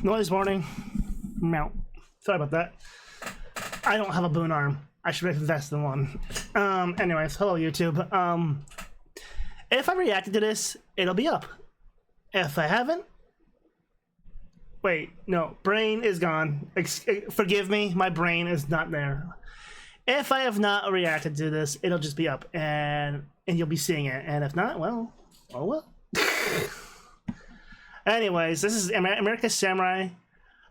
Noise warning. Meow. Sorry about that. I don't have a boon arm. I should invest in one. Anyways, hello YouTube. If I reacted to this, it'll be up. If I haven't, wait, no, brain is gone. Forgive me, my brain is not there. If I have not reacted to this, it'll just be up, and you'll be seeing it. And if not, well, oh well. Anyways, this is America's Samurai,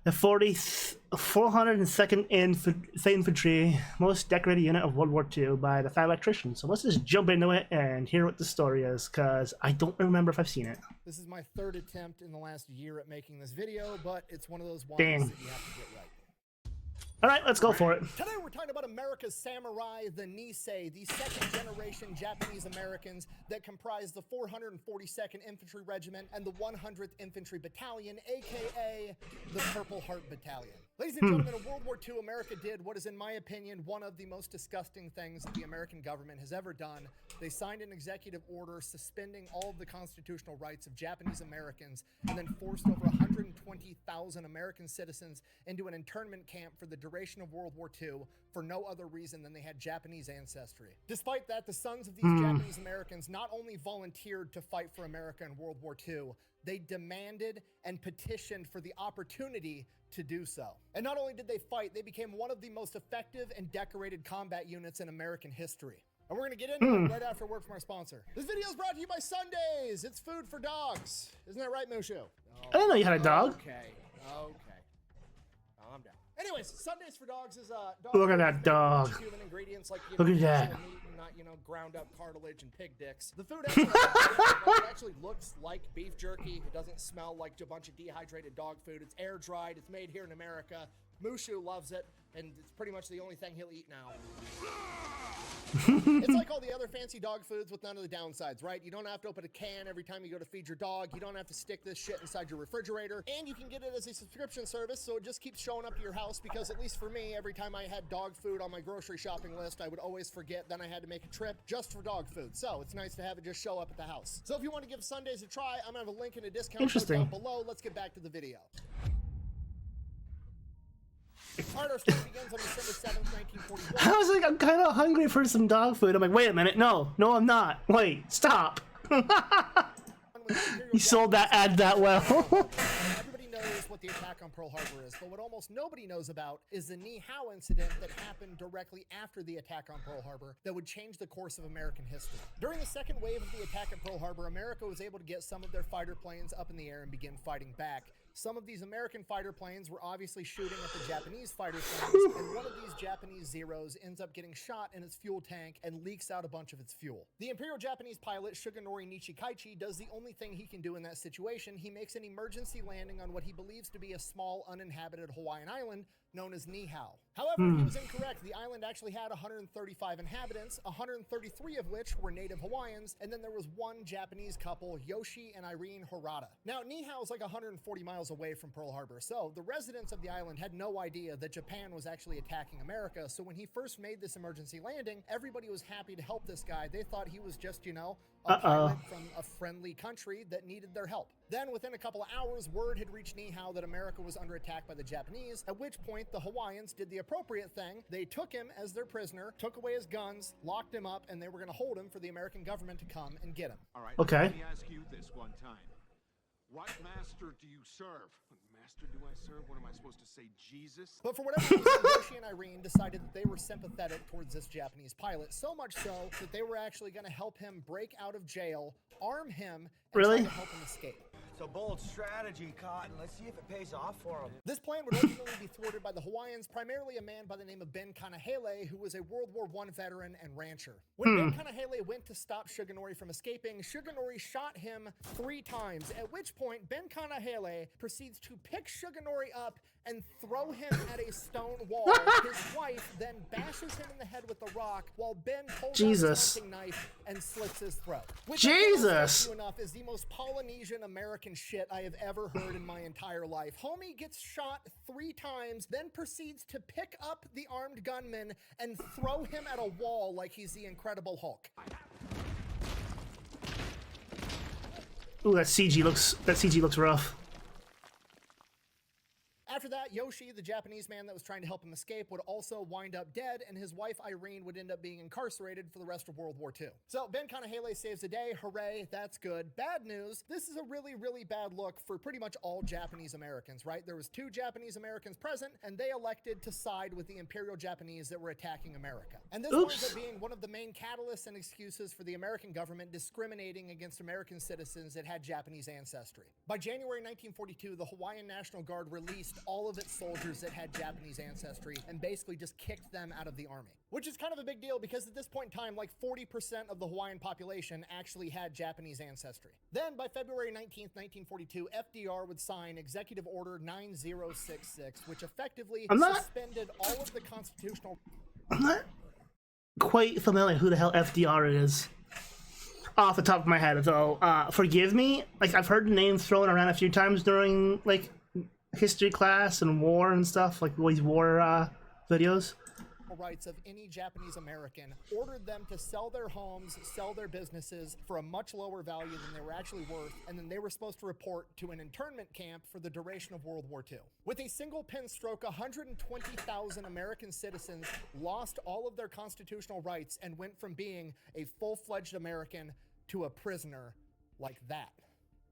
the 402nd Infantry, most decorated unit of World War II by the Electrician. So let's just jump into it and hear what the story is, because I don't remember if I've seen it. This is my third attempt in the last year at making this video, but it's one of those ones Dang. that you have to get right. Alright, let's go for it. Today we're talking about America's Samurai, the Nisei, the second-generation Japanese Americans that comprise the 442nd Infantry Regiment and the 100th Infantry Battalion, aka the Purple Heart Battalion. Ladies and gentlemen, in World War II, America did what is, in my opinion, one of the most disgusting things that the American government has ever done. They signed an executive order suspending all of the constitutional rights of Japanese Americans and then forced over 120,000 American citizens into an internment camp for the duration of World War II for no other reason than they had Japanese ancestry. Despite that, the sons of these Japanese Americans not only volunteered to fight for America in World War II, they demanded and petitioned for the opportunity to do so. And not only did they fight, they became one of the most effective and decorated combat units in American history. And we're gonna get into it right after word from our sponsor. This video is brought to you by Sundays. It's food for dogs. Isn't that right, Mushu? I didn't know you had a dog. Okay. Calm down. Anyways, Sundays for Dogs is dog Look at that dog. Human ingredients like Look at that. meat and not ground up cartilage and pig dicks. The food actually, it actually looks like beef jerky. It doesn't smell like a bunch of dehydrated dog food. It's air dried. It's made here in America. Mushu loves it, and it's pretty much the only thing he'll eat now. It's like all the other fancy dog foods with none of the downsides, right? You don't have to open a can every time you go to feed your dog. You don't have to stick this shit inside your refrigerator, and you can get it as a subscription service, so it just keeps showing up to your house, because at least for me, every time I had dog food on my grocery shopping list, I would always forget, then I had to make a trip just for dog food. So it's nice to have it just show up at the house. So if you want to give Sundays a try, I'm gonna have a link in a discount code down below. Let's get back to the video. Alright, our story begins on December 7th, 1941. I was like, I'm kind of hungry for some dog food. I'm like, wait a minute. No, I'm not. Wait, stop. You sold that ad that well. Everybody knows what the attack on Pearl Harbor is, but what almost nobody knows about is the Knee How incident that happened directly after the attack on Pearl Harbor that would change the course of American history. During the second wave of the attack at Pearl Harbor, America was able to get some of their fighter planes up in the air and begin fighting back. Some of these American fighter planes were obviously shooting at the Japanese fighter planes, and one of these Japanese Zeros ends up getting shot in its fuel tank and leaks out a bunch of its fuel. The Imperial Japanese pilot Shigenori Nichikaichi does the only thing he can do in that situation. He makes an emergency landing on what he believes to be a small uninhabited Hawaiian island known as Knee How. However, he was incorrect. The island actually had 135 inhabitants, 133 of which were native Hawaiians, and then there was one Japanese couple, Yoshi and Irene Horata. Now, Knee How is like 140 miles away from Pearl Harbor, so the residents of the island had no idea that Japan was actually attacking America, so when he first made this emergency landing, everybody was happy to help this guy. They thought he was just, a pilot from a friendly country that needed their help. Then, within a couple of hours, word had reached Knee How that America was under attack by the Japanese, at which point the Hawaiians did the appropriate thing. They took him as their prisoner, took away his guns, locked him up, and they were going to hold him for the American government to come and get him. All right, okay. Let me ask you this one time. What master do you serve? What master do I serve? What am I supposed to say, Jesus? But for whatever reason, Yoshi and Irene decided that they were sympathetic towards this Japanese pilot, so much so that they were actually going to help him break out of jail, arm him, and try to help him escape. It's a bold strategy, Cotton. Let's see if it pays off for him. This plan would ultimately be thwarted by the Hawaiians, primarily a man by the name of Ben Kanahele, who was a World War I veteran and rancher. When Ben Kanahele went to stop Shigenori from escaping, Shigenori shot him 3 times, at which point Ben Kanahele proceeds to pick Shigenori up and throw him at a stone wall. His wife then bashes him in the head with a rock, while Ben pulls out his hunting knife and slits his throat. Which, Jesus! enough, is the most Polynesian American shit I have ever heard in my entire life. Homie gets shot 3 times, then proceeds to pick up the armed gunman and throw him at a wall like he's the Incredible Hulk. Ooh, that CG looks rough. that, Yoshi, the Japanese man that was trying to help him escape, would also wind up dead, and his wife Irene would end up being incarcerated for the rest of World War II. So Ben Kanahele saves the day. Hooray, that's good. Bad news, this is a really, really bad look for pretty much all Japanese Americans, right? There was 2 Japanese Americans present, and they elected to side with the Imperial Japanese that were attacking America. And this winds up being one of the main catalysts and excuses for the American government discriminating against American citizens that had Japanese ancestry. By January 1942, the Hawaiian National Guard released all of its soldiers that had Japanese ancestry and basically just kicked them out of the army. Which is kind of a big deal because at this point in time, like 40% of the Hawaiian population actually had Japanese ancestry. Then by February 19th, 1942, FDR would sign Executive Order 9066, which effectively suspended all of the constitutional... I'm not quite familiar who the hell FDR is off the top of my head, though. Forgive me, like I've heard the name thrown around a few times during like history class and war and stuff, like these war videos. Rights of any Japanese American, ordered them to sell their homes, sell their businesses for a much lower value than they were actually worth, and then they were supposed to report to an internment camp for the duration of World War II. With a single pen stroke, 120,000 American citizens lost all of their constitutional rights and went from being a full-fledged American to a prisoner like that.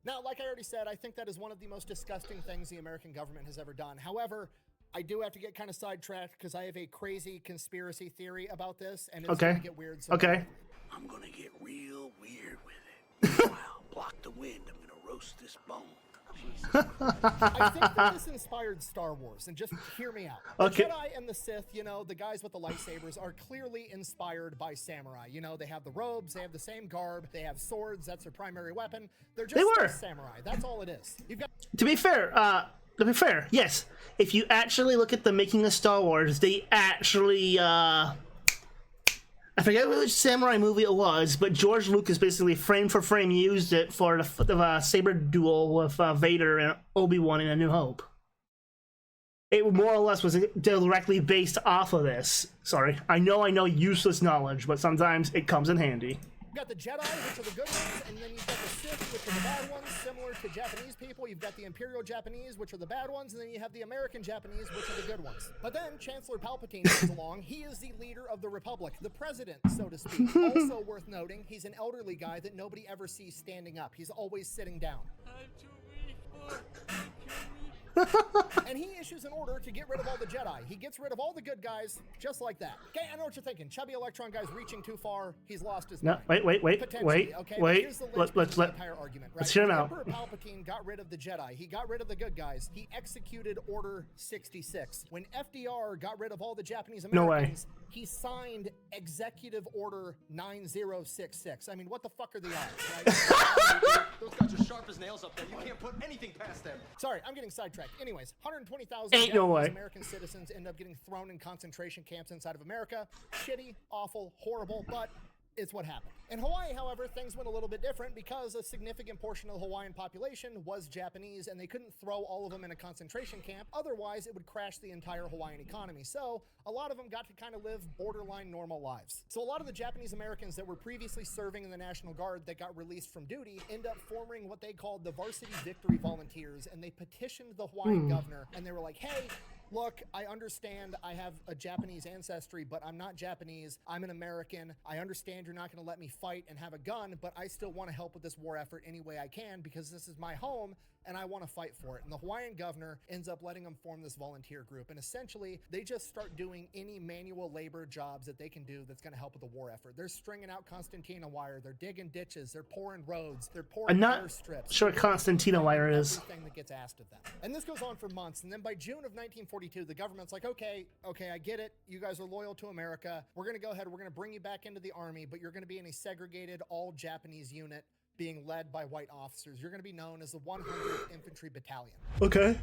Now, like I already said, I think that is one of the most disgusting things the American government has ever done. However, I do have to get kind of sidetracked because I have a crazy conspiracy theory about this, and it's going to get weird. So I'm going to get real weird with it. Wow, block the wind. I'm going to roast this bone. I think that this inspired Star Wars, and just hear me out. The Jedi and the Sith, you know, the guys with the lightsabers, are clearly inspired by samurai. You know, they have the robes, they have the same garb, they have swords, that's their primary weapon. They're just samurai. That's all it is. You've got... To be fair, yes. If you actually look at the making of Star Wars, they actually, I forget which samurai movie it was, but George Lucas basically frame for frame used it for the saber duel with Vader and Obi-Wan in A New Hope. It more or less was directly based off of this. Sorry, I know useless knowledge, but sometimes it comes in handy. You've got the Jedi, which are the good ones, and then you've got the Sith, which are the bad ones, similar to Japanese people. You've got the Imperial Japanese, which are the bad ones, and then you have the American Japanese, which are the good ones. But then Chancellor Palpatine comes along. He is the leader of the Republic, the president, so to speak. Also worth noting, he's an elderly guy that nobody ever sees standing up. He's always sitting down. I'm too weak. And he issues an order to get rid of all the Jedi. He gets rid of all the good guys, just like that. Okay, I know what you're thinking. Chubby Electron guy's reaching too far. He's lost his mind. Wait. Let's hear him out. Emperor Palpatine got rid of the Jedi. He got rid of the good guys. He executed Order 66. When FDR got rid of all the Japanese Americans, he signed Executive Order 9066. I mean, what the fuck are the odds, right? Those guys are sharp as nails up there. You can't put anything past them. Sorry, I'm getting sidetracked. Anyways, 120,000 American citizens end up getting thrown in concentration camps inside of America. Shitty, awful, horrible, but it's what happened. In Hawaii, however, things went a little bit different because a significant portion of the Hawaiian population was Japanese, and they couldn't throw all of them in a concentration camp. Otherwise, it would crash the entire Hawaiian economy. So a lot of them got to kind of live borderline normal lives. So a lot of the Japanese Americans that were previously serving in the National Guard that got released from duty end up forming what they called the Varsity Victory Volunteers, and they petitioned the Hawaiian governor, and they were like, hey, look, I understand I have a Japanese ancestry, but I'm not Japanese. I'm an American. I understand you're not going to let me fight and have a gun, but I still want to help with this war effort any way I can because this is my home and I want to fight for it. And the Hawaiian governor ends up letting them form this volunteer group. And essentially, they just start doing any manual labor jobs that they can do that's going to help with the war effort. They're stringing out Constantina wire. They're digging ditches. They're pouring roads. They're pouring air strips. Sure what Constantina wire is. Everything that gets asked of them. And this goes on for months. And then by June of 1942, the government's like, okay, I get it. You guys are loyal to America. We're going to go ahead. We're going to bring you back into the army, but you're going to be in a segregated all-Japanese unit being led by white officers. You're going to be known as the 100th Infantry Battalion. Okay.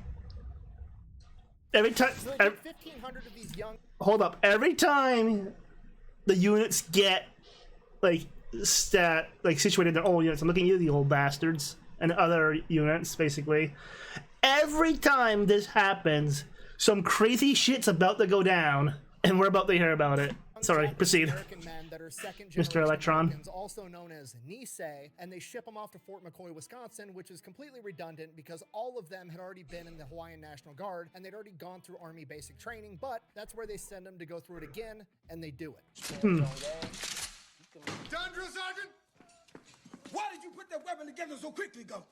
Every time... So 1,500 of these young... Hold up. Every time the units get, situated in their own units, I'm looking at you, the old bastards, and other units, basically. Every time this happens, some crazy shit's about to go down, and we're about to hear about it. Sorry, Japanese proceed. American men that are second Mr. generation Electron. Americans, also known as Nisei, and they ship them off to Fort McCoy, Wisconsin, which is completely redundant because all of them had already been in the Hawaiian National Guard and they'd already gone through Army basic training, but that's where they send them to go through it again, and they do it. Done, Drill Sergeant? Why did you put that weapon together so quickly, Gump?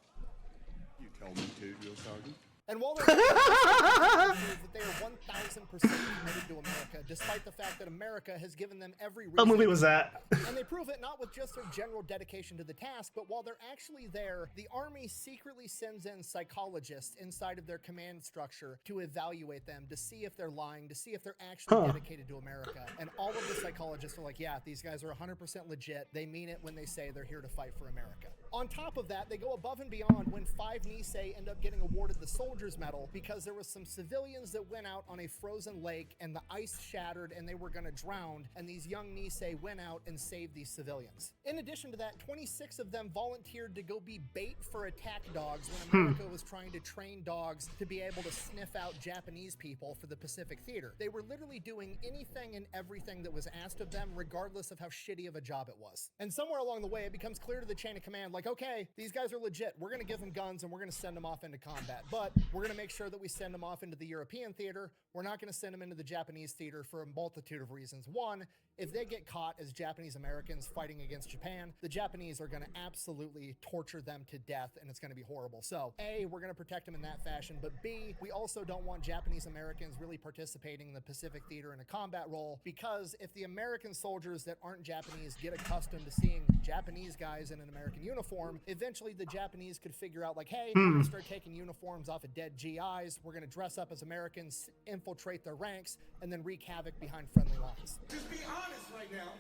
You tell me to, Drill Sergeant. And while they're that they are 1,000% committed to America, despite the fact that America has given them every reason. What movie was that? And they prove it not with just their general dedication to the task, but while they're actually there, the Army secretly sends in psychologists inside of their command structure to evaluate them, to see if they're lying, to see if they're actually dedicated to America. And all of the psychologists are like, yeah, these guys are 100% legit. They mean it when they say they're here to fight for America. On top of that, they go above and beyond when 5 Nisei end up getting awarded the Soldier's Medal because there was some civilians that went out on a frozen lake and the ice shattered and they were going to drown, and these young Nisei went out and saved these civilians. In addition to that, 26 of them volunteered to go be bait for attack dogs when America was trying to train dogs to be able to sniff out Japanese people for the Pacific Theater. They were literally doing anything and everything that was asked of them, regardless of how shitty of a job it was. And somewhere along the way, it becomes clear to the chain of command, like, okay, these guys are legit. We're going to give them guns and we're going to send them off into combat, but we're going to make sure that we send them off into the European theater. We're not going to send them into the Japanese theater for a multitude of reasons. One, if they get caught as Japanese Americans fighting against Japan, the Japanese are going to absolutely torture them to death and it's going to be horrible. So A, we're going to protect them in that fashion, but B, we also don't want Japanese Americans really participating in the Pacific theater in a combat role, because if the American soldiers that aren't Japanese get accustomed to seeing Japanese guys in an American uniform, eventually the Japanese could figure out like, hey, we're going to start taking uniforms off of dead GIs, we're going to dress up as Americans, infiltrate their ranks, and then wreak havoc behind friendly lines. Just be honest right now.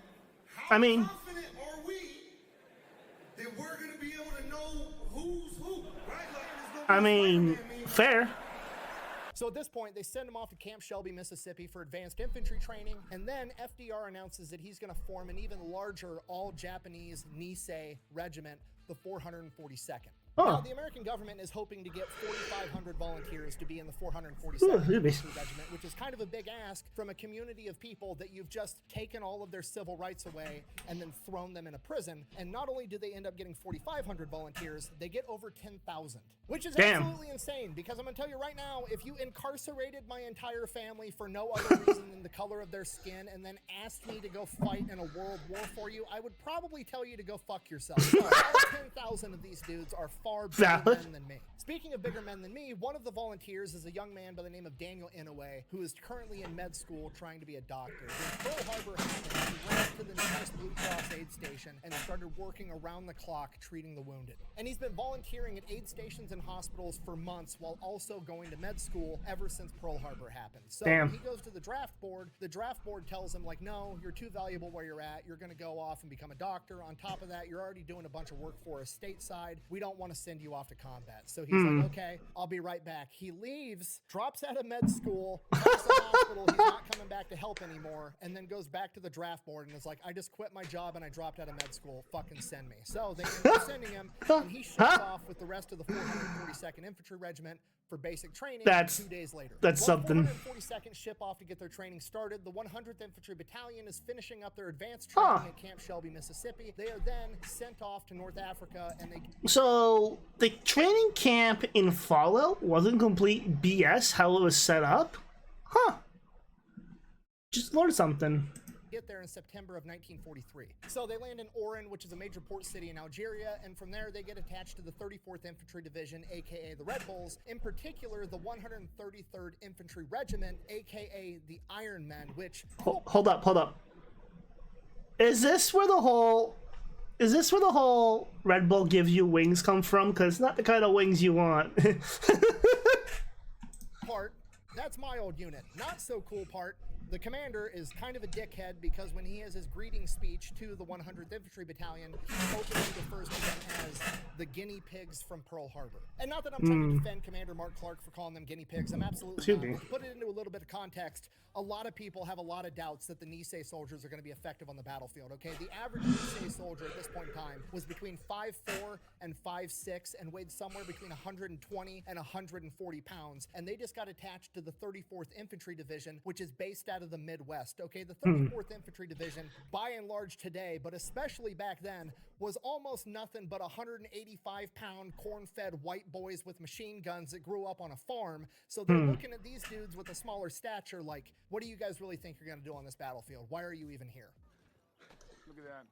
How I mean, confident are we that we're going to be able to know who's who, right? Like, there's no I mean, Spider-Man meme. fair. So at this point, they send him off to Camp Shelby, Mississippi for advanced infantry training, and then FDR announces that he's going to form an even larger all-Japanese Nisei regiment, the 442nd. Now, the American government is hoping to get 4,500 volunteers to be in the 442nd Infantry Regiment, which is kind of a big ask from a community of people that you've just taken all of their civil rights away and then thrown them in a prison. And not only do they end up getting 4,500 volunteers, they get over 10,000, which is absolutely insane, because I'm going to tell you right now, if you incarcerated my entire family for no other reason than the color of their skin and then asked me to go fight in a world war for you, I would probably tell you to go fuck yourself. So, all 10,000 of these dudes are far bigger men than me. Speaking of bigger men than me, one of the volunteers is a young man by the name of Daniel Inouye, who is currently in med school trying to be a doctor. When Pearl Harbor happened, he went to the nearest Blue Cross aid station and started working around the clock treating the wounded. And he's been volunteering at aid stations and hospitals for months while also going to med school ever since Pearl Harbor happened. So when he goes to the draft board tells him, like, no, you're too valuable where you're at. You're going to go off and become a doctor. On top of that, you're already doing a bunch of work for us stateside. We don't want to send you off to combat. So he's like, okay, I'll be right back. He leaves, drops out of med school, calls the hospital, he's not coming back to help anymore, and then goes back to the draft board and is like, I just quit my job and I dropped out of med school. Fucking send me. So they end up sending him, and he ships off with the rest of the 442nd Infantry Regiment for basic training 2 days later. That's something. The 442nd ship off to get their training started. The 100th Infantry Battalion is finishing up their advanced training at Camp Shelby, Mississippi. They are then sent off to North Africa, and they... So, the training camp in Fallout wasn't complete BS how it was set up? Huh. Just learned something. Get there in September of 1943. So they land in Oran, which is a major port city in Algeria, and from there they get attached to the 34th Infantry Division, aka the Red Bulls, in particular the 133rd Infantry Regiment, aka the Iron Men, which... Hold up. Is this where the whole Red Bull gives you wings come from? Because it's not the kind of wings you want. Part, that's my old unit. Not so cool part. The commander is kind of a dickhead because when he has his greeting speech to the 100th Infantry Battalion, he openly refers to them as the guinea pigs from Pearl Harbor. And not that I'm trying to defend Commander Mark Clark for calling them guinea pigs. I'm absolutely not. But to put it into a little bit of context, a lot of people have a lot of doubts that the Nisei soldiers are going to be effective on the battlefield, okay? The average Nisei soldier soldier at this point in time was between 5'4" and 5'6" and weighed somewhere between 120 and 140 pounds. And they just got attached to the 34th Infantry Division, which is based out of the Midwest. Okay, the 34th Infantry Division, by and large today, but especially back then, was almost nothing but 185-pound corn-fed white boys with machine guns that grew up on a farm. So they're looking at these dudes with a smaller stature like, what do you guys really think you're going to do on this battlefield? Why are you even here? Look at that.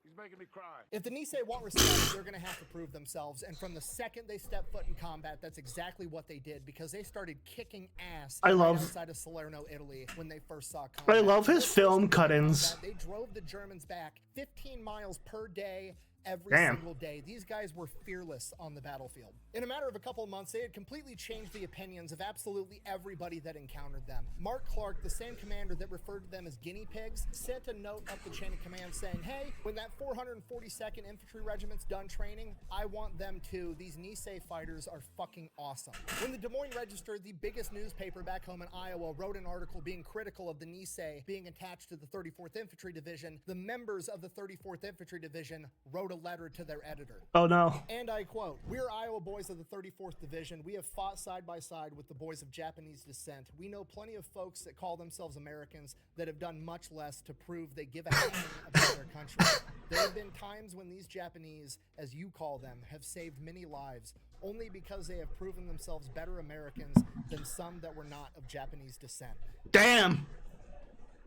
He's making me cry. If the Nisei want respect, they're going to have to prove themselves. And from the second they step foot in combat, that's exactly what they did, because they started kicking ass outside of Salerno, Italy, when they first saw combat. I love his film cut-ins. They drove the Germans back 15 miles per day, every Damn. single day. These guys were fearless on the battlefield. In a matter of a couple of months, they had completely changed the opinions of absolutely everybody that encountered them. Mark Clark, the same commander that referred to them as guinea pigs, sent a note up the chain of command saying, hey, when that 442nd Infantry Regiment's done training, I want them too. These Nisei fighters are fucking awesome. When the Des Moines Register, the biggest newspaper back home in Iowa, wrote an article being critical of the Nisei being attached to the 34th Infantry Division, the members of the 34th Infantry Division wrote a letter to their editor. Oh no. And I quote, "We're Iowa boys of the 34th Division. We have fought side by side with the boys of Japanese descent. We know plenty of folks that call themselves Americans that have done much less to prove they give a hang about their country. There have been times when these Japanese, as you call them, have saved many lives, only because they have proven themselves better Americans than some that were not of Japanese descent." Damn.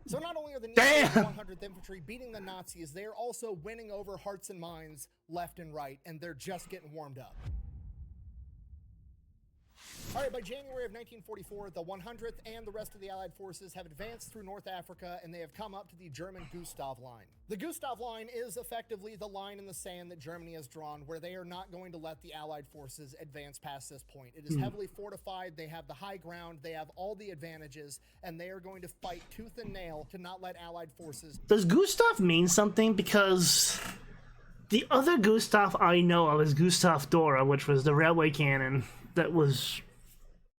So not only are the 100th Infantry beating the Nazis, they are also winning over hearts and minds left and right, and they're just getting warmed up. All right, by January of 1944, the 100th and the rest of the Allied forces have advanced through North Africa, and they have come up to the German Gustav Line. The Gustav Line is effectively the line in the sand that Germany has drawn, where they are not going to let the Allied forces advance past this point. It is heavily fortified, they have the high ground, they have all the advantages, and they are going to fight tooth and nail to not let Allied forces... Does Gustav mean something? Because the other Gustav I know of is Gustav Dora, which was the railway cannon that was...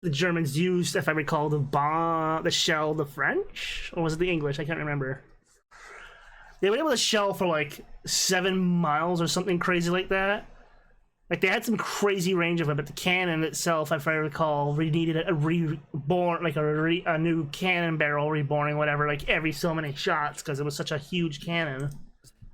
the Germans used, if I recall, the shell the French? Or was it the English? I can't remember. They were able to shell for like 7 miles or something crazy like that. Like, they had some crazy range of it, but the cannon itself, if I recall, needed a reborn, like a new cannon barrel reborning, whatever, like every so many shots, because it was such a huge cannon.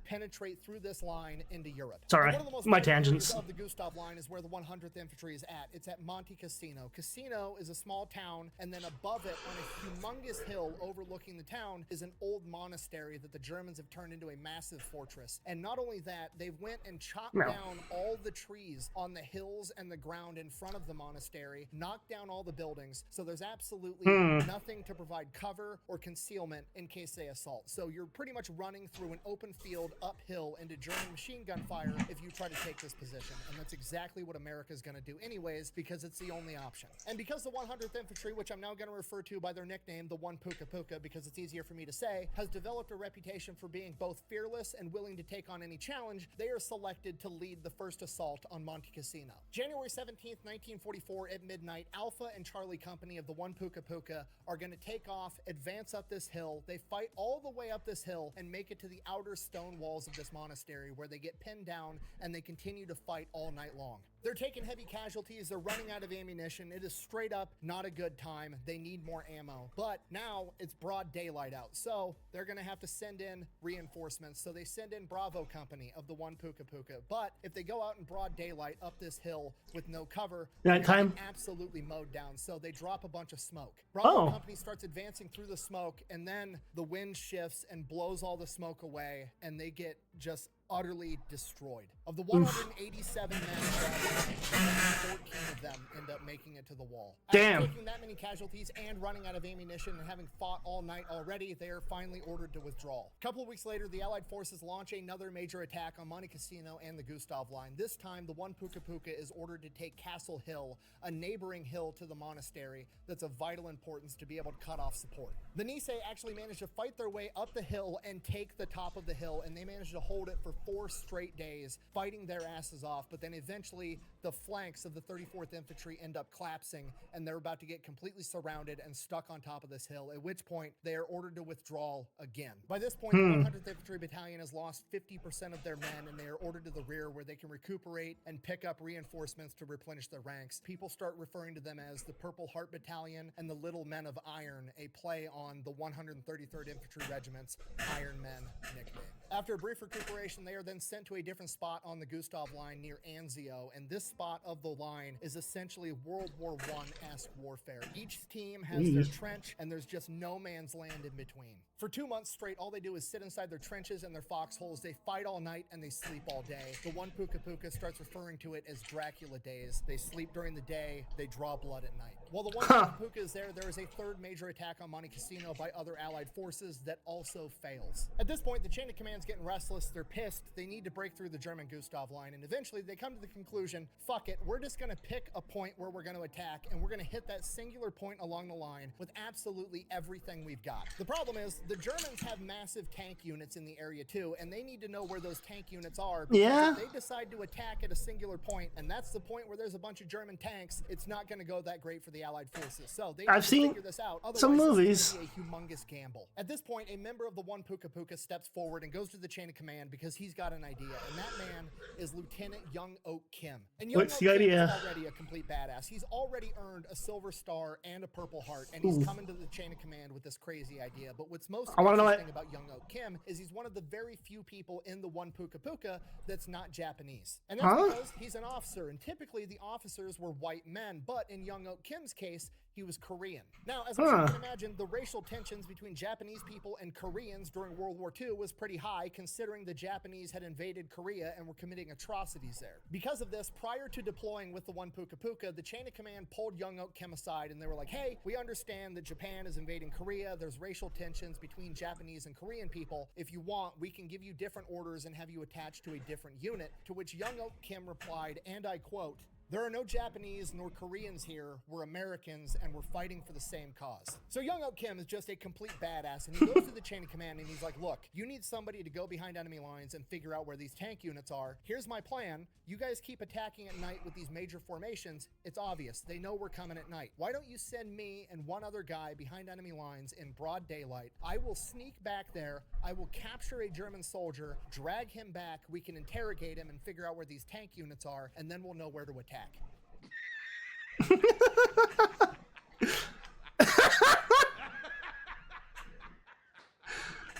Penetrate through this line into Europe. Sorry, one of the most my vital areas tangents. of the Gustav Line is where the 100th Infantry is at. It's at Monte Cassino. Cassino is a small town, and then above it, on a humongous hill overlooking the town, is an old monastery that the Germans have turned into a massive fortress. And not only that, they went and chopped down all the trees on the hills and the ground in front of the monastery, knocked down all the buildings, so there's absolutely nothing to provide cover or concealment in case they assault. So you're pretty much running through an open field uphill into German machine gun fire if you try to take this position. And that's exactly what America's going to do anyways, because it's the only option. And because the 100th Infantry, which I'm now going to refer to by their nickname, the One Puka Puka, because it's easier for me to say, has developed a reputation for being both fearless and willing to take on any challenge, they are selected to lead the first assault on Monte Cassino. January 17th, 1944 at midnight, Alpha and Charlie Company of the One Puka Puka are going to take off, advance up this hill. They fight all the way up this hill and make it to the outer stone walls of this monastery, where they get pinned down and they continue to fight all night long. They're taking heavy casualties, they're running out of ammunition, it is straight up not a good time, they need more ammo. But now it's broad daylight out, so they're gonna have to send in reinforcements. So they send in Bravo Company of the One Puka Puka, but if they go out in broad daylight up this hill with no cover, they're gonna get absolutely mowed down, so they drop a bunch of smoke. Bravo Company starts advancing through the smoke, and then the wind shifts and blows all the smoke away, and they get just utterly destroyed. Of the 187 men, 14 of them end up making it to the wall. After taking that many casualties and running out of ammunition and having fought all night already, they are finally ordered to withdraw. A couple of weeks later, the Allied forces launch another major attack on Monte Cassino and the Gustav Line. This time, the One Puka Puka is ordered to take Castle Hill, a neighboring hill to the monastery that's of vital importance to be able to cut off support. The Nisei actually managed to fight their way up the hill and take the top of the hill, and they managed to hold it for 4 straight days, fighting their asses off, but then eventually the flanks of the 34th Infantry end up collapsing, and they're about to get completely surrounded and stuck on top of this hill, at which point they are ordered to withdraw again. By this point, the 100th Infantry Battalion has lost 50% of their men, and they are ordered to the rear where they can recuperate and pick up reinforcements to replenish their ranks. People start referring to them as the Purple Heart Battalion and the Little Men of Iron, a play on the 133rd Infantry Regiment's Iron Men nickname. After a brief recuperation, they are then sent to a different spot on the Gustav Line near Anzio, and this spot of the line is essentially World War I-esque warfare. Each team has their trench, and there's just no man's land in between. For 2 months straight, all they do is sit inside their trenches and their foxholes. They fight all night and they sleep all day. The one Puka Puka starts referring to it as Dracula days. They sleep during the day, they draw blood at night. While the one Puka Puka is there is a third major attack on Monte Cassino by other Allied forces that also fails. At this point, the chain of command's getting restless, they're pissed, they need to break through the German Gustav Line, and eventually they come to the conclusion, fuck it, we're just gonna pick a point where we're gonna attack, and we're gonna hit that singular point along the line with absolutely everything we've got. The problem is, the Germans have massive tank units in the area too, and they need to know where those tank units are, because if they decide to attack at a singular point, and that's the point where there's a bunch of German tanks, it's not gonna go that great for the Allied forces. So they need to figure this out. Otherwise, some movies. It's gonna be a humongous gamble. At this point, a member of the one Puka Puka steps forward and goes to the chain of command because he's got an idea, and that man is Lieutenant Young Oak Kim. And Young What's Oak the Kim idea? is already a complete badass. He's already earned a Silver Star and a Purple Heart, and he's coming to the chain of command with this crazy idea. But what's most interesting about Young Oak Kim is he's one of the very few people in the one Puka Puka that's not Japanese. And that's because he's an officer, and typically the officers were white men, but in Young Oak Kim's case, he was Korean. Now, as I'm sure you can imagine, the racial tensions between Japanese people and Koreans during World War II was pretty high, considering the Japanese had invaded Korea and were committing atrocities there. Because of this, prior to deploying with the one Puka Puka, the chain of command pulled Young Oak Kim aside, and they were like, hey, we understand that Japan is invading Korea, there's racial tensions between Japanese and Korean people. If you want, we can give you different orders and have you attached to a different unit, to which Young Oak Kim replied, and I quote, "There are no Japanese nor Koreans here. We're Americans, and we're fighting for the same cause." So Young Oak Kim is just a complete badass, and he goes to the chain of command, and he's like, look, you need somebody to go behind enemy lines and figure out where these tank units are. Here's my plan. You guys keep attacking at night with these major formations. It's obvious. They know we're coming at night. Why don't you send me and one other guy behind enemy lines in broad daylight? I will sneak back there. I will capture a German soldier, drag him back. We can interrogate him and figure out where these tank units are, and then we'll know where to attack.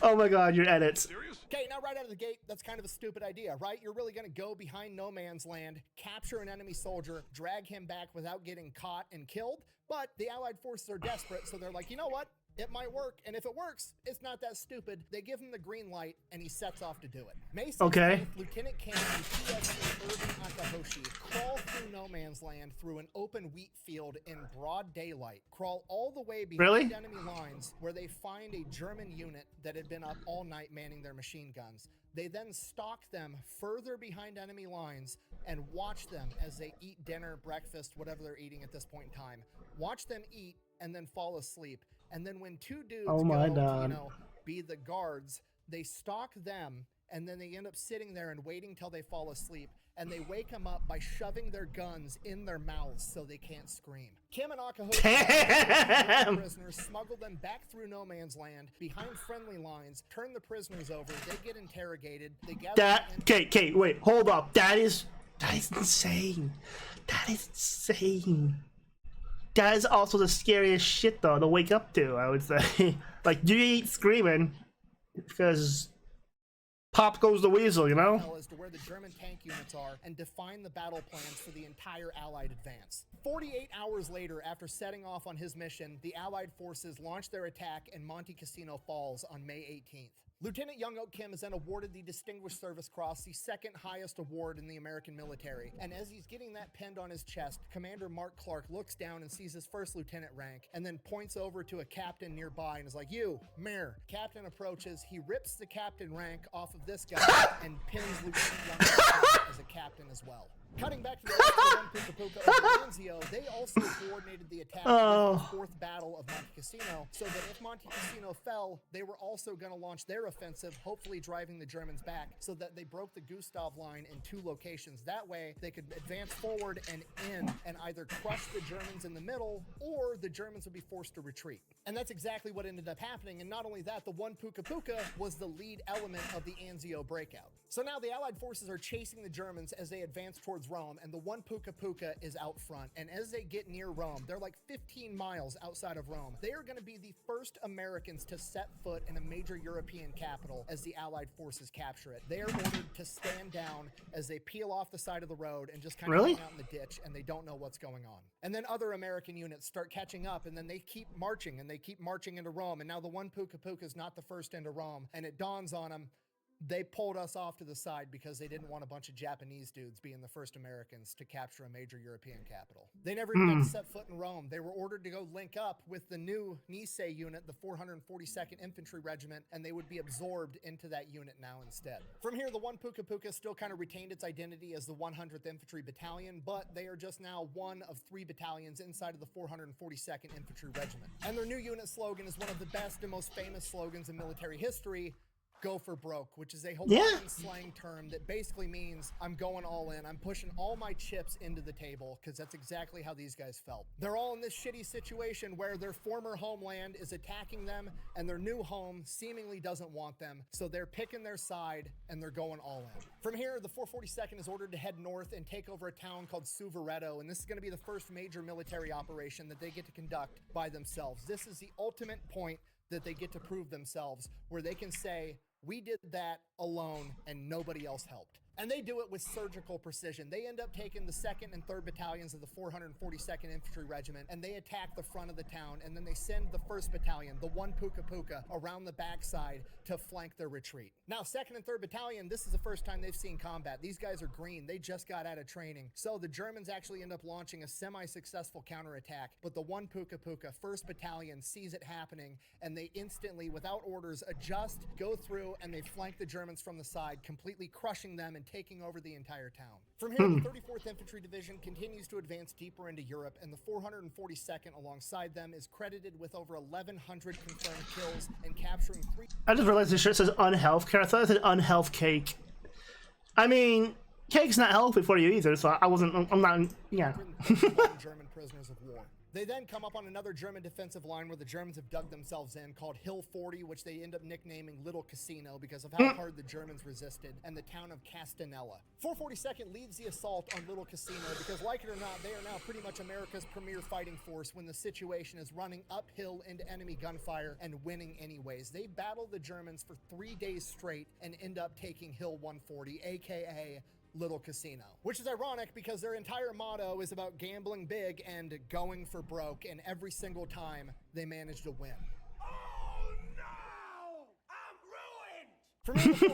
Oh my god, your edits. Okay, now right out of the gate, that's kind of a stupid idea, right? You're really going to go behind no man's land, capture an enemy soldier, drag him back without getting caught and killed? But the Allied forces are desperate, so they're like, you know what? It might work, and if it works, it's not that stupid. They give him the green light, and he sets off to do it. May 16th, Lieutenant Kim and TSA Irving Akahoshi crawl through no man's land through an open wheat field in broad daylight, crawl all the way behind enemy lines, where they find a German unit that had been up all night manning their machine guns. They then stalk them further behind enemy lines and watch them as they eat dinner, breakfast, whatever they're eating at this point in time. Watch them eat and then fall asleep. And then when two dudes go to, be the guards, they stalk them, and then they end up sitting there and waiting till they fall asleep, and they wake them up by shoving their guns in their mouths so they can't scream. Kim and Akahoshi prisoners, smuggle them back through no man's land, behind friendly lines, turn the prisoners over, they get interrogated, they gather... Okay, wait, hold up. That is insane. That is insane. That is also the scariest shit, though, to wake up to, I would say. Like, you ain't screaming, because pop goes the weasel, you know? As to where the German tank units are and define the battle plans for the entire Allied advance. 48 hours later, after setting off on his mission, the Allied forces launched their attack in Monte Cassino Falls on May 18th. Lieutenant Young Oak Kim is then awarded the Distinguished Service Cross, the second highest award in the American military. And as he's getting that pinned on his chest, Commander Mark Clark looks down and sees his first lieutenant rank, and then points over to a captain nearby and is like, "You, Mayor." Captain approaches, he rips the captain rank off of this guy and pins Lieutenant Young Oak Kim as a captain as well. Cutting back to the rest of the one Puka Puka over Anzio, they also coordinated the attack with the fourth battle of Monte Cassino, so that if Monte Cassino fell, they were also going to launch their offensive, hopefully driving the Germans back, so that they broke the Gustav line in 2 locations. That way, they could advance forward and in and either crush the Germans in the middle, or the Germans would be forced to retreat. And that's exactly what ended up happening. And not only that, the one Puka Puka was the lead element of the Anzio breakout. So now the Allied forces are chasing the Germans as they advance towards Rome, and the one Puka Puka is out front. And as they get near Rome, they're like 15 miles outside of Rome. They are going to be the first Americans to set foot in a major European capital as the Allied forces capture it. They are ordered to stand down as they peel off the side of the road and just kind of hang out in the ditch, and they don't know what's going on. And then other American units start catching up, and then they keep marching, and they keep marching into Rome. And now the one Puka Puka is not the first into Rome, and it dawns on them, they pulled us off to the side because they didn't want a bunch of Japanese dudes being the first Americans to capture a major European capital. They never even got to set foot in Rome. They were ordered to go link up with the new Nisei unit, the 442nd Infantry Regiment, and they would be absorbed into that unit now instead. From here, the one Puka Puka still kind of retained its identity as the 100th Infantry Battalion, but they are just now one of 3 battalions inside of the 442nd Infantry Regiment. And their new unit slogan is one of the best and most famous slogans in military history: "Go for broke," which is a Hawaiian slang term that basically means I'm going all in. I'm pushing all my chips into the table, because that's exactly how these guys felt. They're all in this shitty situation where their former homeland is attacking them and their new home seemingly doesn't want them. So they're picking their side and they're going all in. From here, the 442nd is ordered to head north and take over a town called Suvareto. And this is going to be the first major military operation that they get to conduct by themselves. This is the ultimate point that they get to prove themselves, where they can say, we did that alone and nobody else helped. And they do it with surgical precision. They end up taking the 2nd and 3rd battalions of the 442nd Infantry Regiment, and they attack the front of the town, and then they send the 1st Battalion, the one Puka Puka, around the backside to flank their retreat. Now, 2nd and 3rd Battalion, this is the first time they've seen combat. These guys are green. They just got out of training. So the Germans actually end up launching a semi-successful counterattack, but the one Puka Puka, 1st Battalion, sees it happening, and they instantly, without orders, adjust, go through, and they flank the Germans from the side, completely crushing them and taking over the entire town. From here, the 34th Infantry Division continues to advance deeper into Europe, and the 442nd alongside them is credited with over 1,100 confirmed kills and capturing 3... I just realized this shirt says unhealth care. I thought it said unhealth cake. I mean, cake's not healthy for you either, so I'm not, yeah. German prisoners of war. They then come up on another German defensive line where the Germans have dug themselves in, called Hill 40, which they end up nicknaming Little Casino because of how hard the Germans resisted, and the town of Castanella. 442nd leads the assault on Little Casino because, like it or not, they are now pretty much America's premier fighting force when the situation is running uphill into enemy gunfire and winning anyways. They battle the Germans for 3 days straight and end up taking Hill 140, aka Little Casino, which is ironic because their entire motto is about gambling big and going for broke, and every single time they manage to win. Oh no! I'm ruined! For me, the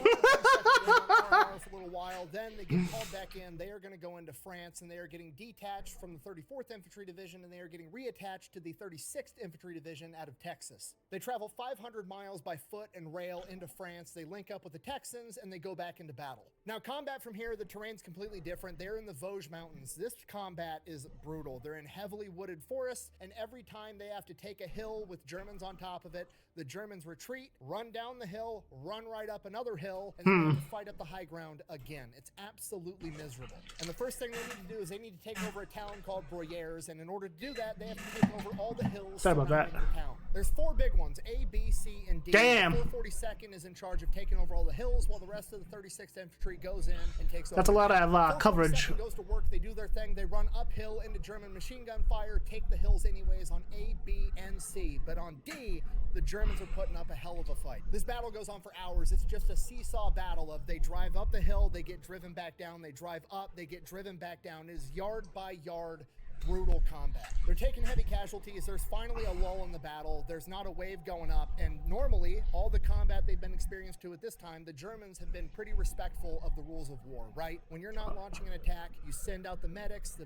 442nd for a little while, then they get called back in. They are going to go into France, and they are getting detached from the 34th Infantry Division, and they are getting reattached to the 36th Infantry Division out of Texas. They travel 500 miles by foot and rail into France. They link up with the Texans, and they go back into battle. Now, combat from here, the terrain's completely different. They're in the Vosges Mountains. This combat is brutal. They're in heavily wooded forests, and every time they have to take a hill with Germans on top of it, the Germans retreat, run down the hill, run right up another hill, and then they have to fight up the high ground again. It's absolutely miserable. And the first thing they need to do is they need to take over a town called Broyers, and in order to do that, they have to take over all the hills surrounding the town. There's 4 big ones, A, B, C, and D. Damn. The 442nd is in charge of taking over all the hills, while the rest of the 36th Infantry goes in and takes over. That's a lot of coverage. Goes to work, they do their thing, they run uphill into German machine gun fire, take the hills anyways on A, B, and C. But on D, the Germans are putting up a hell of a fight. This battle goes on for hours. It's just a seesaw battle of they drive up the hill, they get driven back down, they drive up, they get driven back down. It is yard by yard brutal combat. They're taking heavy casualties. There's finally a lull in the battle. There's not a wave going up. And normally, all the combat they've been experienced to at this time, the Germans have been pretty respectful of the rules of war, right? When you're not launching an attack, you send out the medics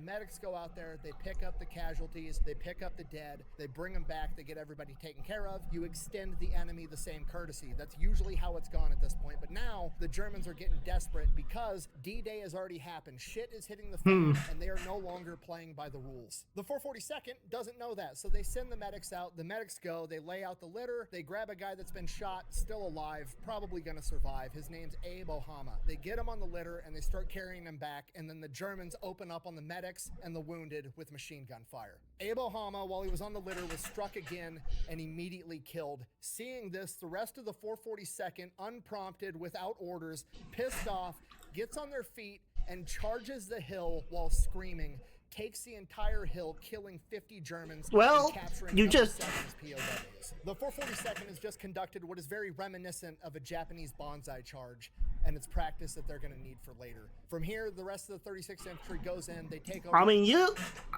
go out there, they pick up the casualties, they pick up the dead, they bring them back, they get everybody taken care of. You extend the enemy the same courtesy. That's usually how it's gone at this point. But now, the Germans are getting desperate because D-Day has already happened. Shit is hitting the fan, and they are no longer playing by the rules. The 442nd doesn't know that, so they send the medics out. The medics go, they lay out the litter, they grab a guy that's been shot, still alive, probably gonna survive. His name's Abe Ohama. They get him on the litter, and they start carrying him back, and then the Germans open up on the medics and the wounded with machine gun fire. Abe Ohama, while he was on the litter, was struck again and immediately killed. Seeing this, the rest of the 442nd, unprompted, without orders, pissed off, gets on their feet and charges the hill while screaming, takes the entire hill, killing 50 Germans and capturing you just POWs. The 442nd has just conducted what is very reminiscent of a Japanese bonsai charge, and it's practice that they're going to need for later. From here, the rest of the 36th Infantry goes in, they take over. I mean,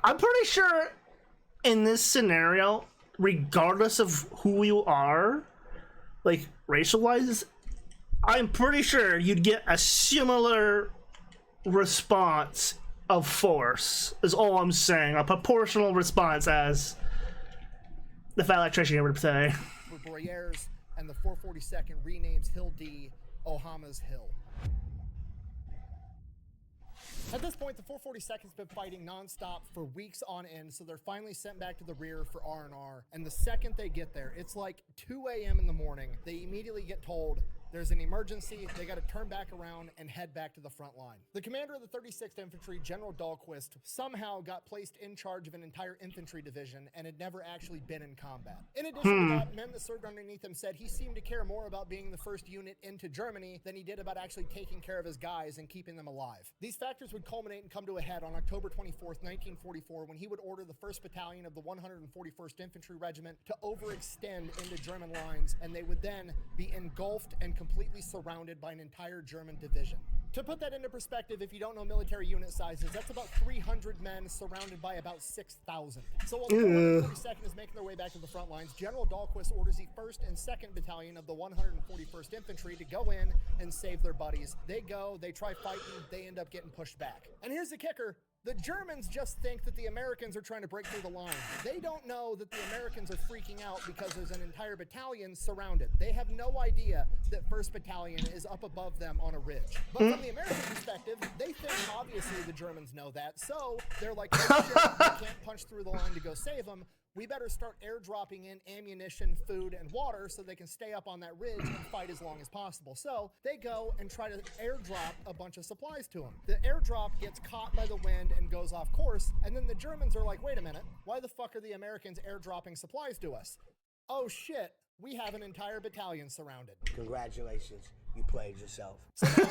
I'm pretty sure in this scenario, regardless of who you are, like racial-wise, I'm pretty sure you'd get a similar response of force, is all I'm saying. A proportional response, as the Electrician would say. For Boyers, and the 442nd renames Hill D Ohama's Hill. At this point, the 442nd's been fighting nonstop for weeks on end, so they're finally sent back to the rear for R&R. And the second they get there, it's like 2 a.m. in the morning, they immediately get told there's an emergency, they got to turn back around and head back to the front line. The commander of the 36th Infantry, General Dahlquist, somehow got placed in charge of an entire infantry division and had never actually been in combat. In addition to that, men that served underneath him said he seemed to care more about being the first unit into Germany than he did about actually taking care of his guys and keeping them alive. These factors would culminate and come to a head on October 24th, 1944, when he would order the 1st Battalion of the 141st Infantry Regiment to overextend into German lines, and they would then be engulfed and completely surrounded by an entire German division. To put that into perspective, if you don't know military unit sizes, that's about 300 men surrounded by about 6,000. So while the 142nd is making their way back to the front lines, General Dahlquist orders the 1st and 2nd Battalion of the 141st Infantry to go in and save their buddies. They go, they try fighting, they end up getting pushed back. And here's the kicker. The Germans just think that the Americans are trying to break through the line. They don't know that the Americans are freaking out because there's an entire battalion surrounded. They have no idea that 1st Battalion is up above them on a ridge. But from the American perspective, they think obviously the Germans know that, so they're like, oh shit, we can't punch through the line to go save them. We better start airdropping in ammunition, food, and water so they can stay up on that ridge and fight as long as possible. So they go and try to airdrop a bunch of supplies to them. The airdrop gets caught by the wind and goes off course, and then the Germans are like, wait a minute, why the fuck are the Americans airdropping supplies to us? Oh shit, we have an entire battalion surrounded. Congratulations, you played yourself. So now the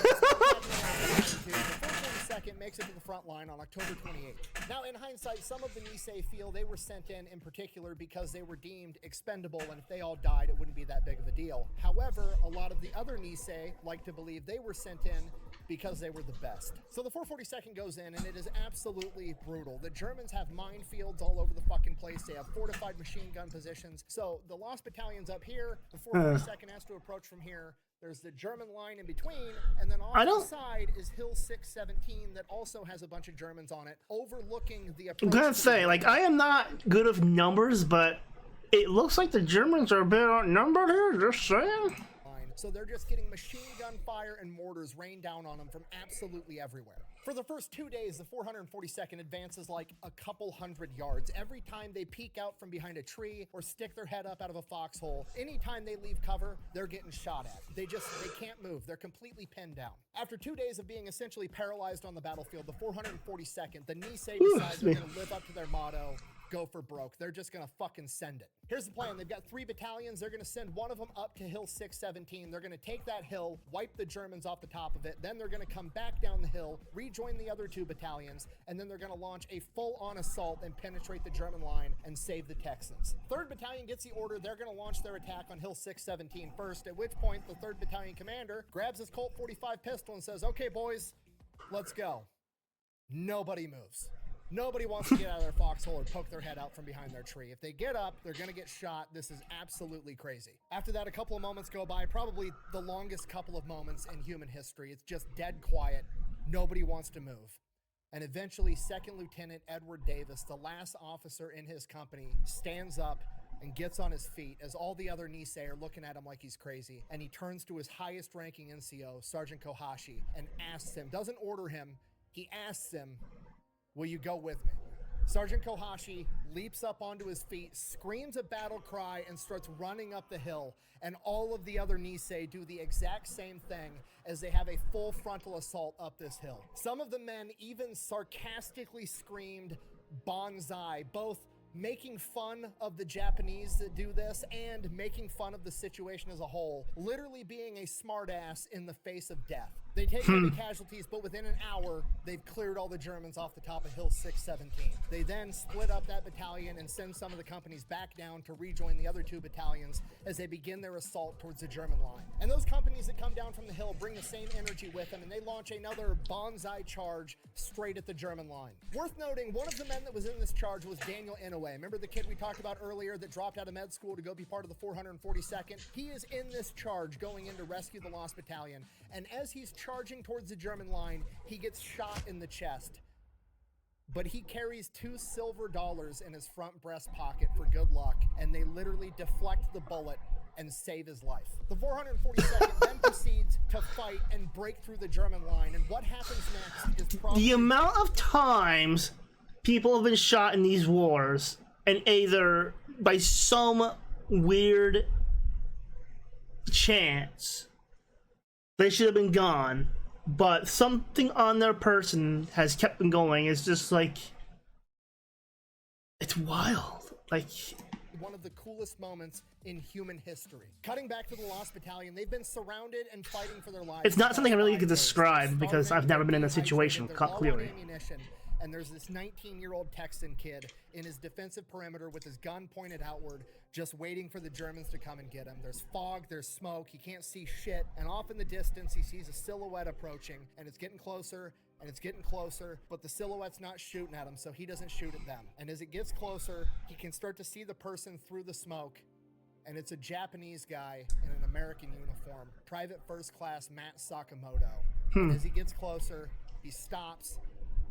442nd makes it to the front line on October 28th. Now, in hindsight, some of the Nisei feel they were sent in particular because they were deemed expendable, and if they all died, it wouldn't be that big of a deal. However, a lot of the other Nisei like to believe they were sent in because they were the best. So the 442nd goes in, and it is absolutely brutal. The Germans have minefields all over the fucking place. They have fortified machine gun positions. So the lost battalion's up here. The 442nd has to approach from here. There's the German line in between, and then on the side is Hill 617 that also has a bunch of Germans on it, overlooking the approach. I'm gonna say, like, I am not good of numbers, but it looks like the Germans are a bit outnumbered here, just saying. So they're just getting machine gun fire and mortars rained down on them from absolutely everywhere. For the first 2 days, the 442nd advances like a couple hundred yards. Every time they peek out from behind a tree or stick their head up out of a foxhole, anytime they leave cover, they're getting shot at. They can't move. They're completely pinned down. After 2 days of being essentially paralyzed on the battlefield, the 442nd, the Nisei decides they're going to live up to their motto, go for broke. They're just gonna fucking send it. Here's the plan. They've got 3 battalions. They're gonna send one of them up to Hill 617. They're gonna take that hill, wipe the Germans off the top of it. Then they're gonna come back down the hill, rejoin the other 2 battalions, and then they're gonna launch a full-on assault and penetrate the German line and save the Texans. 3rd Battalion gets the order. They're gonna launch their attack on Hill 617 first, at which point the 3rd Battalion commander grabs his Colt 45 pistol and says, okay, boys, let's go. Nobody moves. Nobody wants to get out of their foxhole or poke their head out from behind their tree. If they get up, they're gonna get shot. This is absolutely crazy. After that, a couple of moments go by, probably the longest couple of moments in human history. It's just dead quiet. Nobody wants to move. And eventually, Second Lieutenant Edward Davis, the last officer in his company, stands up and gets on his feet as all the other Nisei are looking at him like he's crazy. And he turns to his highest ranking NCO, Sergeant Kohashi, and asks him, doesn't order him, he asks him, will you go with me? Sergeant Kohashi leaps up onto his feet, screams a battle cry, and starts running up the hill. And all of the other Nisei do the exact same thing as they have a full frontal assault up this hill. Some of the men even sarcastically screamed "Banzai," both making fun of the Japanese that do this and making fun of the situation as a whole, literally being a smartass in the face of death. They take heavy casualties, but within an hour, they've cleared all the Germans off the top of Hill 617. They then split up that battalion and send some of the companies back down to rejoin the other two battalions as they begin their assault towards the German line. And those companies that come down from the hill bring the same energy with them, and they launch another banzai charge straight at the German line. Worth noting, one of the men that was in this charge was Daniel Inouye. Remember the kid we talked about earlier that dropped out of med school to go be part of the 442nd? He is in this charge going in to rescue the lost battalion, and as he's charging towards the German line, he gets shot in the chest. But he carries $2 silver in his front breast pocket for good luck, and they literally deflect the bullet and save his life. The 442nd then proceeds to fight and break through the German line, and what happens next is probably... The amount of times people have been shot in these wars, and either by some weird chance they should have been gone, but something on their person has kept them going. It's just like, it's wild. Like, one of the coolest moments in human history. Cutting back to the Lost Battalion, they've been surrounded and fighting for their lives. it's not something I really could describe because I've never been in a situation, clearly. And there's this 19-year-old Texan kid in his defensive perimeter with his gun pointed outward, just waiting for the Germans to come and get him. There's fog, there's smoke, he can't see shit, and off in the distance he sees a silhouette approaching, and it's getting closer, and it's getting closer, but the silhouette's not shooting at him, so he doesn't shoot at them. And as it gets closer, he can start to see the person through the smoke, and it's a Japanese guy in an American uniform, Private First Class Matt Sakamoto. And as he gets closer, he stops,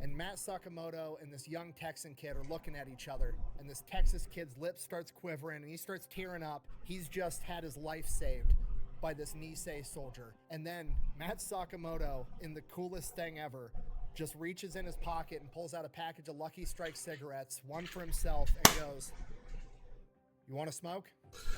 and Matt Sakamoto and this young Texan kid are looking at each other, and this Texas kid's lip starts quivering and he starts tearing up. He's just had his life saved by this Nisei soldier. And then Matt Sakamoto, in the coolest thing ever, just reaches in his pocket and pulls out a package of Lucky Strike cigarettes, one for himself, and goes, "You want to smoke?"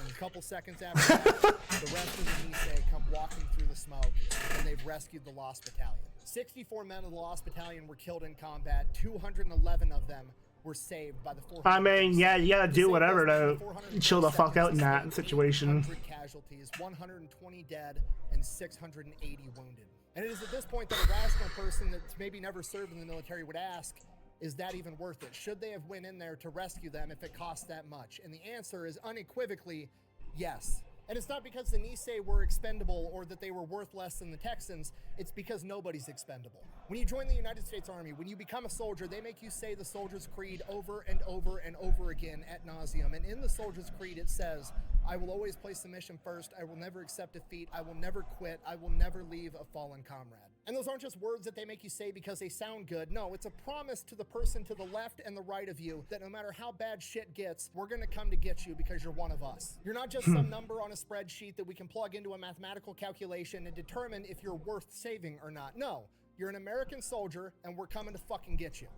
And a couple seconds after that, the rest of the Nisei come walking through the smoke, and they've rescued the Lost Battalion. 64 men of the Lost Battalion were killed in combat. 211 of them were saved by the 400. I mean, yeah, you gotta do whatever to chill the fuck out in that situation. 100 casualties, 120 dead, and 680 wounded. And it is at this point that a rational person that's maybe never served in the military would ask, is that even worth it? Should they have went in there to rescue them if it costs that much? And the answer is unequivocally yes. And it's not because the Nisei were expendable or that they were worth less than the Texans. It's because nobody's expendable. When you join the United States Army, when you become a soldier, they make you say the Soldier's Creed over and over and over again ad nauseum. And in the Soldier's Creed, it says, "I will always place the mission first. I will never accept defeat. I will never quit. I will never leave a fallen comrade." And those aren't just words that they make you say because they sound good. No, it's a promise to the person to the left and the right of you that no matter how bad shit gets, we're gonna come to get you because you're one of us. You're not just some number on a spreadsheet that we can plug into a mathematical calculation and determine if you're worth saving or not. No, you're an American soldier and we're coming to fucking get you.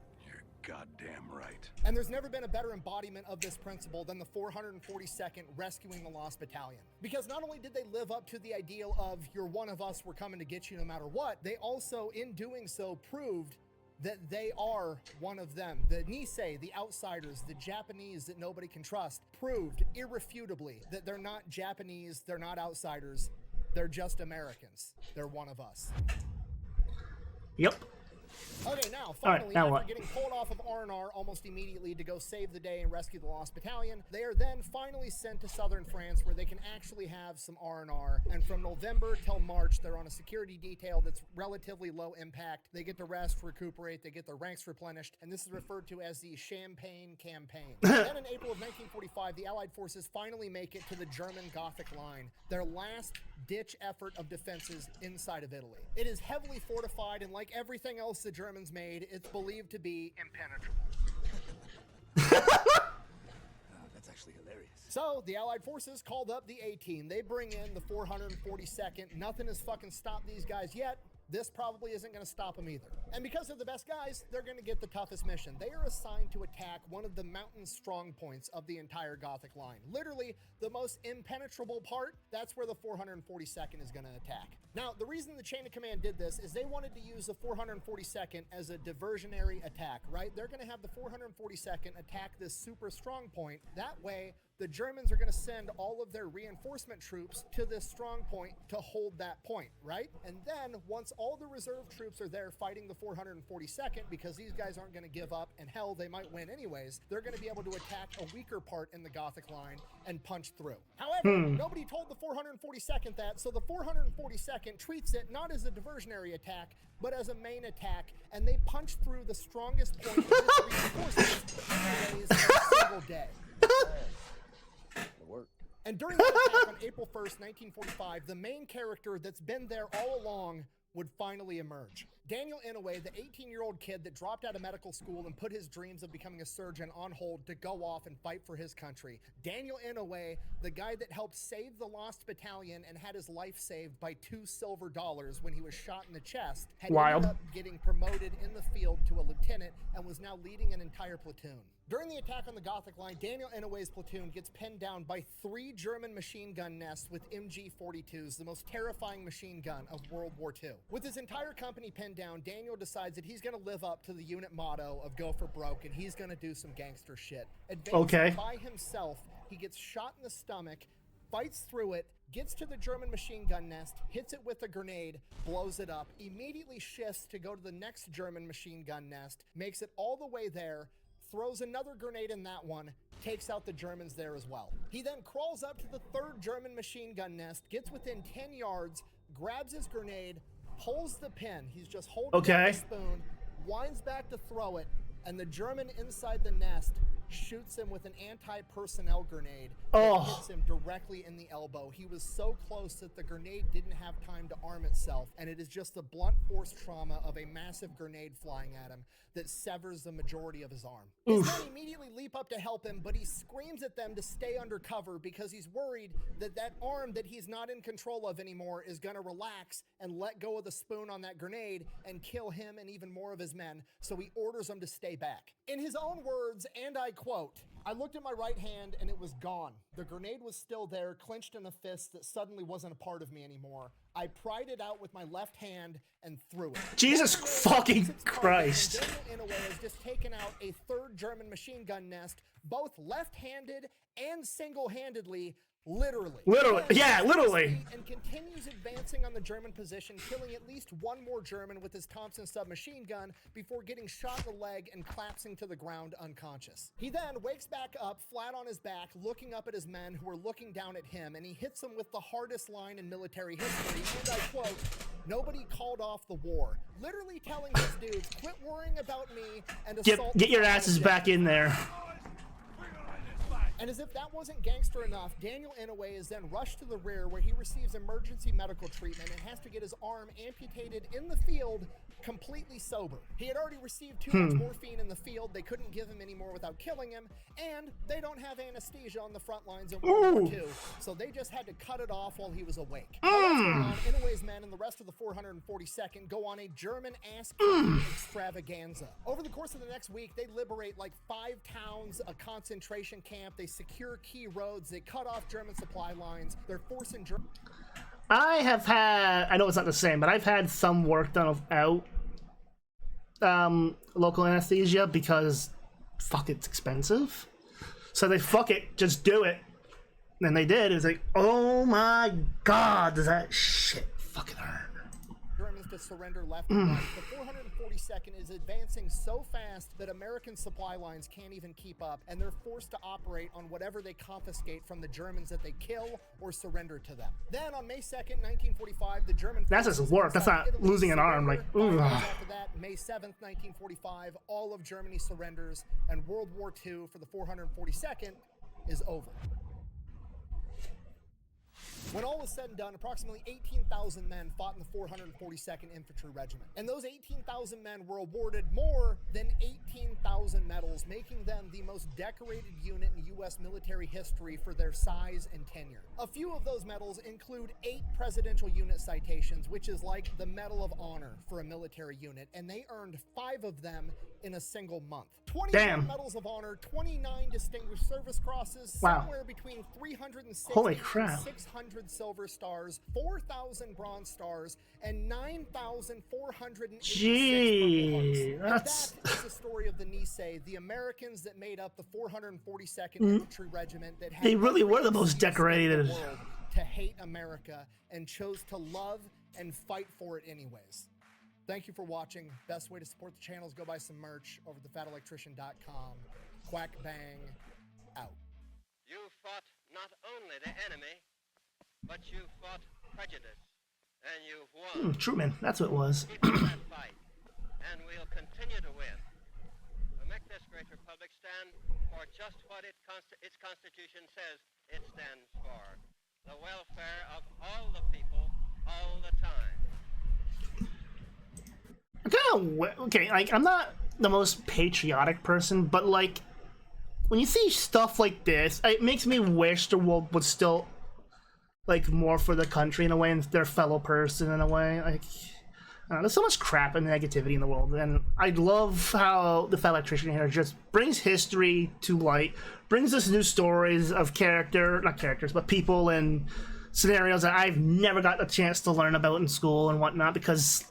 Goddamn right. And there's never been a better embodiment of this principle than the 442nd rescuing the Lost Battalion. Because not only did they live up to the ideal of you're one of us, we're coming to get you no matter what, they also, in doing so, proved that they are one of them. The Nisei, the outsiders, the Japanese that nobody can trust, proved irrefutably that they're not Japanese, they're not outsiders, they're just Americans. They're one of us. Yep. Okay, now, Now, finally, now after what? getting pulled off of R&R almost immediately to go save the day and rescue the lost battalion, they are then finally sent to southern France where they can actually have some R&R. And from November till March, they're on a security detail that's relatively low impact. They get to rest, recuperate, they get their ranks replenished, and this is referred to as the Champagne Campaign. Then in April of 1945, the Allied forces finally make it to the German Gothic Line, their last-ditch effort of defenses inside of Italy. It is heavily fortified, and like everything else the Germans made, it's believed to be impenetrable. That's actually hilarious. So, the Allied forces called up the A-Team. They bring in the 442nd. Nothing has fucking stopped these guys yet. This probably isn't going to stop them either. And because they're the best guys, they're going to get the toughest mission. They are assigned to attack one of the mountain strong points of the entire Gothic line. Literally, the most impenetrable part, that's where the 442nd is going to attack. Now, the reason the chain of command did this is they wanted to use the 442nd as a diversionary attack, right? They're going to have the 442nd attack this super strong point. That way, the Germans are going to send all of their reinforcement troops to this strong point to hold that point, right? And then, once all the reserve troops are there fighting the 442nd, because these guys aren't going to give up, and hell, they might win anyways, they're going to be able to attack a weaker part in the Gothic line and punch through. However, nobody told the 442nd that, so the 442nd treats it not as a diversionary attack, but as a main attack, and they punch through the strongest point of this reinforcements in a single day. And during the attack on April 1st, 1945, the main character that's been there all along would finally emerge. Daniel Inouye, the 18-year-old kid that dropped out of medical school and put his dreams of becoming a surgeon on hold to go off and fight for his country. Daniel Inouye, the guy that helped save the lost battalion and had his life saved by $2 silver when he was shot in the chest, had ended up getting promoted in the field to a lieutenant and was now leading an entire platoon. During the attack on the Gothic line, Daniel Inouye's platoon gets pinned down by 3 German machine gun nests with MG-42s, the most terrifying machine gun of World War II. With his entire company pinned down, Daniel decides that he's going to live up to the unit motto of go for broke, and he's going to do some gangster shit. Advancing by himself, he gets shot in the stomach, fights through it, gets to the German machine gun nest, hits it with a grenade, blows it up, immediately shifts to go to the next German machine gun nest, makes it all the way there, throws another grenade in that one, takes out the Germans there as well. He then crawls up to the 3rd German machine gun nest, gets within 10 yards, grabs his grenade, pulls the pin. He's just holding down the spoon, winds back to throw it, and the German inside the nest shoots him with an anti-personnel grenade that hits him directly in the elbow. He was so close that the grenade didn't have time to arm itself, and it is just the blunt force trauma of a massive grenade flying at him that severs the majority of his arm. His men immediately leap up to help him, but he screams at them to stay under cover because he's worried that that arm that he's not in control of anymore is going to relax and let go of the spoon on that grenade and kill him and even more of his men, so he orders them to stay back. In his own words, and I quote, "I looked at my right hand and it was gone. The grenade was still there, clenched in a fist that suddenly wasn't a part of me anymore. I pried it out with my left hand and threw it." Jesus fucking Christ. Daniel Inouye has just taken out a 3rd German machine gun nest, both left-handed and single-handedly. Literally. Yeah, literally. And continues advancing on the German position, killing at least one more German with his Thompson submachine gun before getting shot in the leg and collapsing to the ground unconscious. He then wakes back up flat on his back, looking up at his men who are looking down at him, and he hits them with the hardest line in military history, and I quote, "Nobody called off the war." Literally telling his dudes, quit worrying about me and assault. Get your asses back in there. And as if that wasn't gangster enough, Daniel Inouye is then rushed to the rear where he receives emergency medical treatment and has to get his arm amputated in the field completely sober. He had already received too much morphine in the field. They couldn't give him any more without killing him, and they don't have anesthesia on the front lines in World War II, so they just had to cut it off while he was awake. Inouye's men and the rest of the 442nd go on a German ass-kicking extravaganza. Over the course of the next week, they liberate like 5 towns, a concentration camp, they secure key roads, they cut off German supply lines, they're forcing German... I know it's not the same, but I've had some work done without local anesthesia because fuck, it's expensive. So they fuck it, just do it. And they did. It was like, oh my god, does that shit fucking hurt. to surrender left and right, the 442nd is advancing so fast that American supply lines can't even keep up, and they're forced to operate on whatever they confiscate from the Germans that they kill or surrender to them. Then on May 2nd, 1945, the German That's just work. That's not Italy losing an arm. surrender. Like, 5 ooh. days after that, May 7th, 1945, all of Germany surrenders, and World War II for the 442nd is over. When all was said and done, approximately 18,000 men fought in the 442nd Infantry Regiment. And those 18,000 men were awarded more than 18,000 medals, making them the most decorated unit in U.S. military history for their size and tenure. A few of those medals include 8 Presidential Unit Citations, which is like the Medal of Honor for a military unit, and they earned 5 of them in a single month. 21 Medals of Honor, 29 Distinguished Service Crosses, Wow. somewhere between 360 Holy and crap. 600 Silver Stars, 4,000 Bronze Stars, and 9,486 Gee, Purple Hearts. And that is the story of the Nisei, the Americans that made up the 442nd Infantry Regiment that had They really were the every most excuse in the decorated. world to hate America and chose to love and fight for it anyways. Thank you for watching. Best way to support the channel is go buy some merch over at thefatelectrician.com. Quack bang out. You fought not only the enemy, but you fought prejudice, and you've won. Truman, that's what it was. Keep up that fight, and we'll continue to win. To make this great republic stand for just what its Constitution says it stands for: the welfare of all the people, all the time. Okay, like, I'm not the most patriotic person, but like, when you see stuff like this, it makes me wish the world would still, like, more for the country in a way, and their fellow person in a way. Like, I don't know, there's so much crap and negativity in the world, and I love how the Fat Electrician here just brings history to light, brings us new stories of not characters, but people and scenarios that I've never got a chance to learn about in school and whatnot, because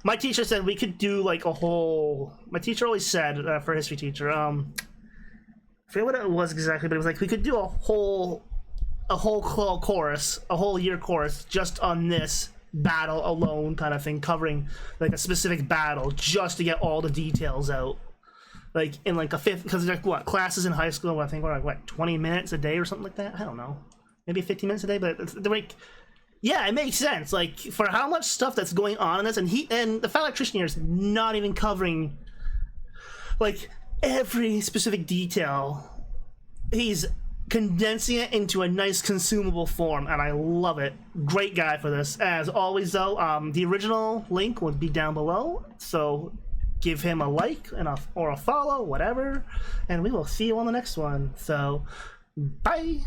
my teacher said we could do like a whole, my teacher always said, for a history teacher, I forget what it was exactly, but it was like we could do a whole course, a whole year course just on this battle alone kind of thing, covering like a specific battle just to get all the details out. Like in like a fifth, because like what, classes in high school, I think were like what, 20 minutes a day or something like that? I don't know. Maybe 15 minutes a day, but they're like, yeah, it makes sense. Like, for how much stuff that's going on in this, and the Fat Electrician here is not even covering, like, every specific detail. He's condensing it into a nice consumable form, and I love it. Great guy for this. As always, though, the original link would be down below, so give him a like or a follow, whatever, and we will see you on the next one. So, bye!